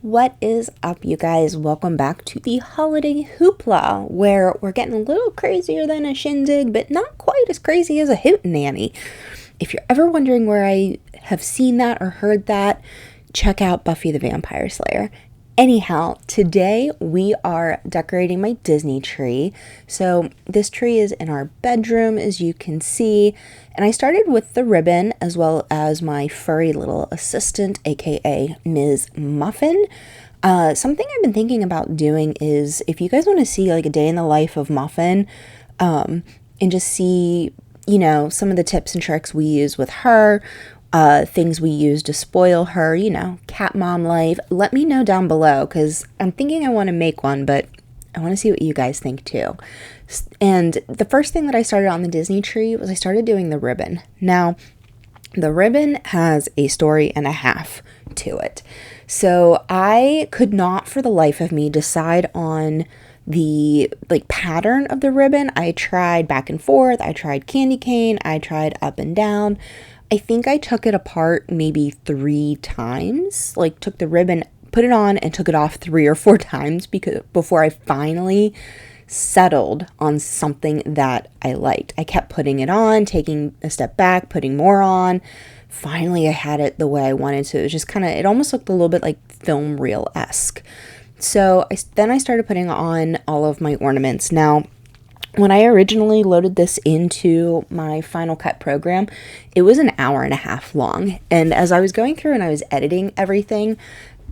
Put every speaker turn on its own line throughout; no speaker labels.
What is up, you guys? Welcome back to the holiday hoopla, where we're getting a little crazier than a shindig, but not quite as crazy as a hootenanny. If you're ever wondering where I have seen that or heard that, check out Buffy the Vampire Slayer. Anyhow, today we are decorating my Disney tree. So this tree is in our bedroom, as you can see. And I started with the ribbon as well as my furry little assistant, aka Ms. Muffin. Something I've been thinking about doing is, if you guys want to see like a day in the life of Muffin, and just see, some of the tips and tricks we use with her, things we use to spoil her, cat mom life, let me know down below, because I'm thinking I want to make one, but I want to see what you guys think too. And the first thing that I started on the Disney tree was I started doing the ribbon. Now, the ribbon has a story and a half to it. So I could not for the life of me decide on the pattern of the ribbon. I tried back and forth. I tried candy cane. I tried up and down. I think I took it apart maybe 3 times, took the ribbon, put it on and took it off 3 or 4 times before I finally settled on something that I liked. I kept putting it on, taking a step back, putting more on. Finally, I had it the way I wanted to. It was just it almost looked a little bit like film reel-esque. So then I started putting on all of my ornaments. Now, when I originally loaded this into my Final Cut program, it was an hour and a half long. And as I was going through and I was editing everything,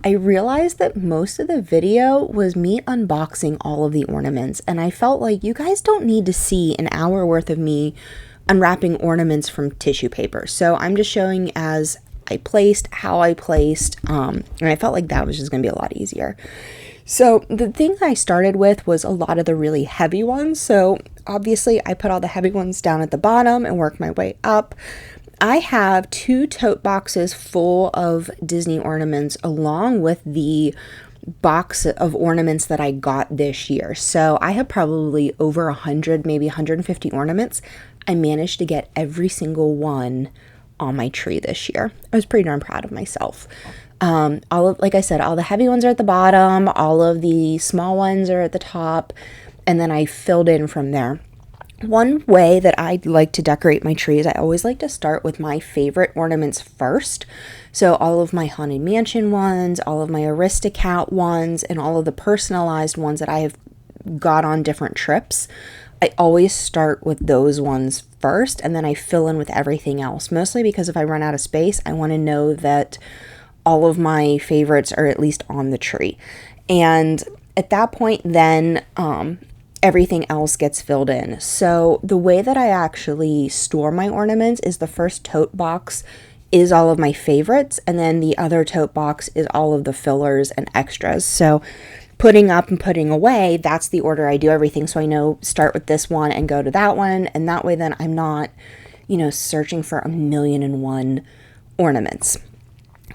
I realized that most of the video was me unboxing all of the ornaments. And I felt like you guys don't need to see an hour worth of me unwrapping ornaments from tissue paper. So I'm just showing as I placed, how I placed, and I felt like that was just going to be a lot easier. So the thing I started with was a lot of the really heavy ones. So obviously I put all the heavy ones down at the bottom and worked my way up. I have 2 tote boxes full of Disney ornaments along with the box of ornaments that I got this year. So I have probably over 100, maybe 150 ornaments. I managed to get every single one on my tree this year. I was pretty darn proud of myself. Like I said, all the heavy ones are at the bottom, all of the small ones are at the top, and then I filled in from there. One way that I like to decorate my trees, I always like to start with my favorite ornaments first. So all of my Haunted Mansion ones, all of my Aristocat ones, and all of the personalized ones that I have got on different trips, I always start with those ones first, and then I fill in with everything else, mostly because if I run out of space, I want to know that all of my favorites are at least on the tree. And at that point, then everything else gets filled in. So the way that I actually store my ornaments is the first tote box is all of my favorites, and then the other tote box is all of the fillers and extras. So putting up and putting away, that's the order I do everything. So I know start with this one and go to that one. And that way then I'm not, searching for 1,000,001 ornaments.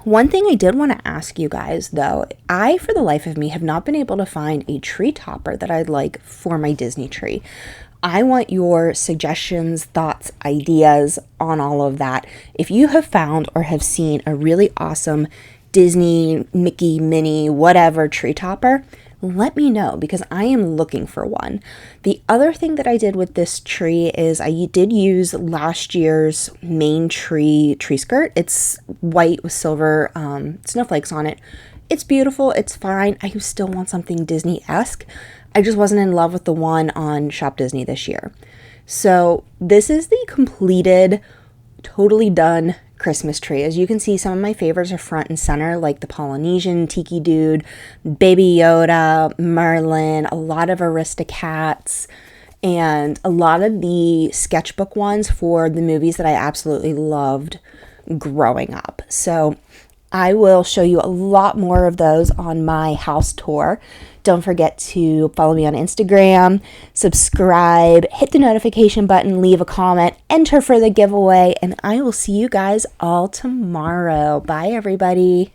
One thing I did want to ask you guys, though, I, for the life of me, have not been able to find a tree topper that I'd like for my Disney tree. I want your suggestions, thoughts, ideas on all of that. If you have found or have seen a really awesome Disney, Mickey, Minnie, whatever tree topper, let me know, because I am looking for one. The other thing that I did with this tree is I did use last year's main tree skirt. It's white with silver snowflakes on it. It's beautiful. It's fine. I still want something Disney-esque. I just wasn't in love with the one on Shop Disney this year. So this is the completed, totally done Christmas tree. As you can see, some of my favorites are front and center, like the Polynesian Tiki Dude, Baby Yoda, Merlin, a lot of Aristocats, and a lot of the sketchbook ones for the movies that I absolutely loved growing up. So I will show you a lot more of those on my house tour. Don't forget to follow me on Instagram, subscribe, hit the notification button, leave a comment, enter for the giveaway, and I will see you guys all tomorrow. Bye, everybody.